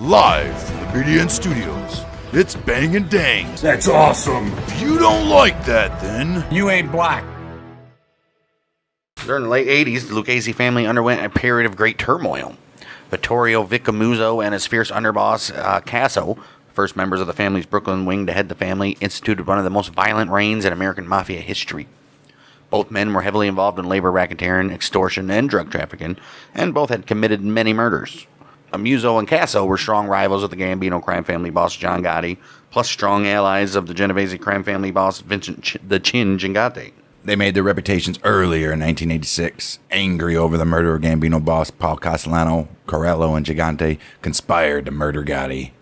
Live from the BDN Studios, it's Bang and Dang. That's awesome. If you don't like that, then You ain't black. During the late 80s, the LUCCHESE family underwent a period of great turmoil. Vittorio Amuso and his fierce underboss, Casso, first members of the family's Brooklyn wing to head the family, instituted one of the most violent reigns in American mafia history. Both men were heavily involved in labor racketeering, extortion, and drug trafficking, and both had committed many murders. Amuso and Casso were strong rivals of the Gambino crime family boss John Gotti, plus strong allies of the Genovese crime family boss Vincent the Chin Gigante. They made their reputations earlier in 1986. Angry over the murder of Gambino boss Paul Castellano, Corello and Gigante conspired to murder Gotti.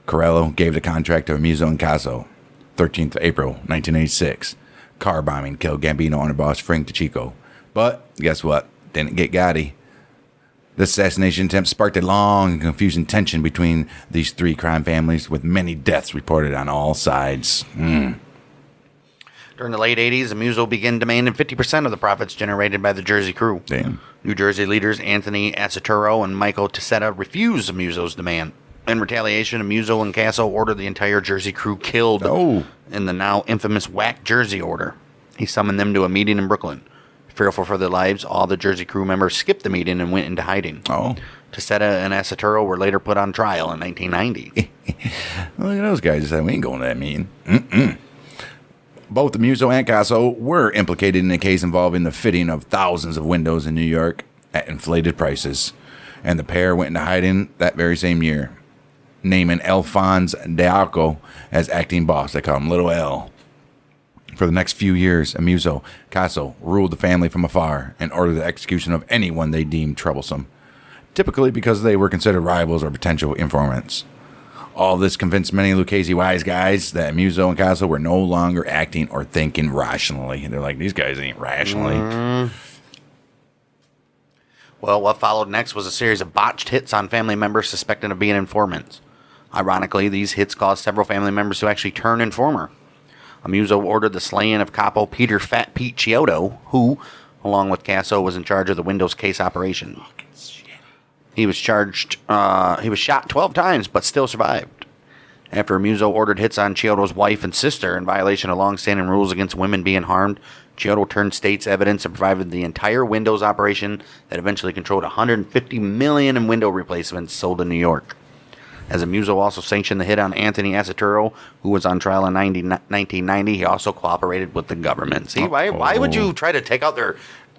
Corello gave the contract to Amuso and Casso. 13th of April, 1986. Car bombing killed Gambino underboss Frank DeChico. But guess what? Didn't get Gotti. This assassination attempt sparked a long and confusing tension between these three crime families, with many deaths reported on all sides. During the late 80s, Amuso began demanding 50% of the profits generated by the Jersey crew. Damn. New Jersey leaders Anthony Asaturo and Michael Tessetta refused Amuso's demand. In retaliation, Amuso and Casso ordered the entire Jersey crew killed in the now infamous Whack Jersey order. He summoned them to a meeting in Brooklyn. Fearful for their lives, all the Jersey crew members skipped the meeting and went into hiding. Tessetta and Asaturo were later put on trial in 1990. Look at those guys. We ain't going to that meeting. Both Amuso and Casso were implicated in a case involving the fitting of thousands of windows in New York at inflated prices, and the pair went into hiding that very same year, naming Alphonse D'Arco as acting boss. They call him Little L. For the next few years, Amuso, Casso ruled the family from afar and ordered the execution of anyone they deemed troublesome, typically because they were considered rivals or potential informants. All this convinced many LUCCHESE wise guys that Amuso and Casso were no longer acting or thinking rationally. They're like, these guys ain't rationally. Well, what followed next was a series of botched hits on family members suspected of being informants. Ironically, these hits caused several family members to actually turn informer. Amuso ordered the slaying of Capo Peter Fat Pete Chiodo, who, along with Casso, was in charge of the Windows case operation. He was shot 12 times, but still survived. After Amuso ordered hits on Chiodo's wife and sister in violation of long-standing rules against women being harmed, Chiodo turned state's evidence and provided the entire Windows operation that eventually controlled $150 million in window replacements sold in New York. As Amuso also sanctioned the hit on Anthony Asaturo, who was on trial in 1990, he also cooperated with the government. See, why would you try to take out their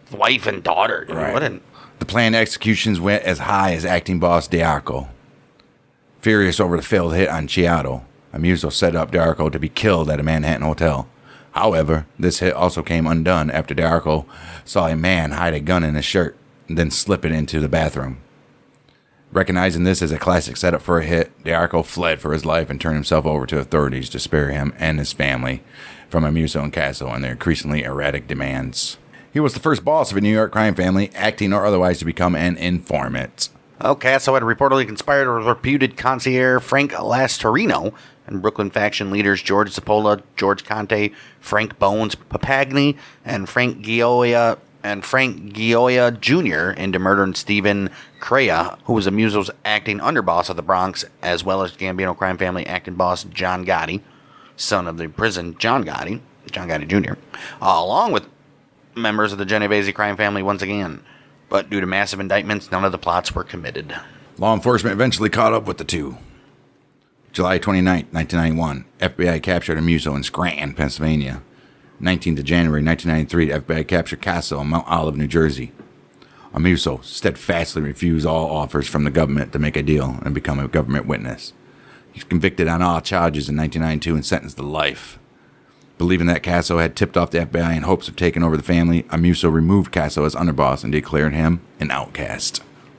wife and daughter? Right. The planned executions went as high as acting boss D'Arco. Furious over the failed hit on Chiodo, Amuso set up D'Arco to be killed at a Manhattan hotel. However, this hit also came undone after D'Arco saw a man hide a gun in his shirt and then slip it into the bathroom. Recognizing this as a classic setup for a hit, D'Arco fled for his life and turned himself over to authorities to spare him and his family from Amuso and Casso and their increasingly erratic demands. He was the first boss of a New York crime family, acting or otherwise, to become an informant. Casso had reportedly conspired with reputed concierge Frank Lastorino and Brooklyn faction leaders George Zapola, George Conte, Frank Bones Papagni, and Frank Gioia Jr. into murdering Stephen Crea, who was Amuso's acting underboss of the Bronx, as well as Gambino crime family acting boss John Gotti, son of the prison John Gotti Jr., along with members of the Genovese crime family once again. But due to massive indictments, none of the plots were committed. Law enforcement eventually caught up with the two. July 29, 1991, FBI captured Amuso in Scranton, Pennsylvania. 19th of January 1993, the FBI captured Casso in Mount Olive, New Jersey. Amuso steadfastly refused all offers from the government to make a deal and become a government witness. He was convicted on all charges in 1992 and sentenced to life. Believing that Casso had tipped off the FBI in hopes of taking over the family, Amuso removed Casso as underboss and declared him an outcast.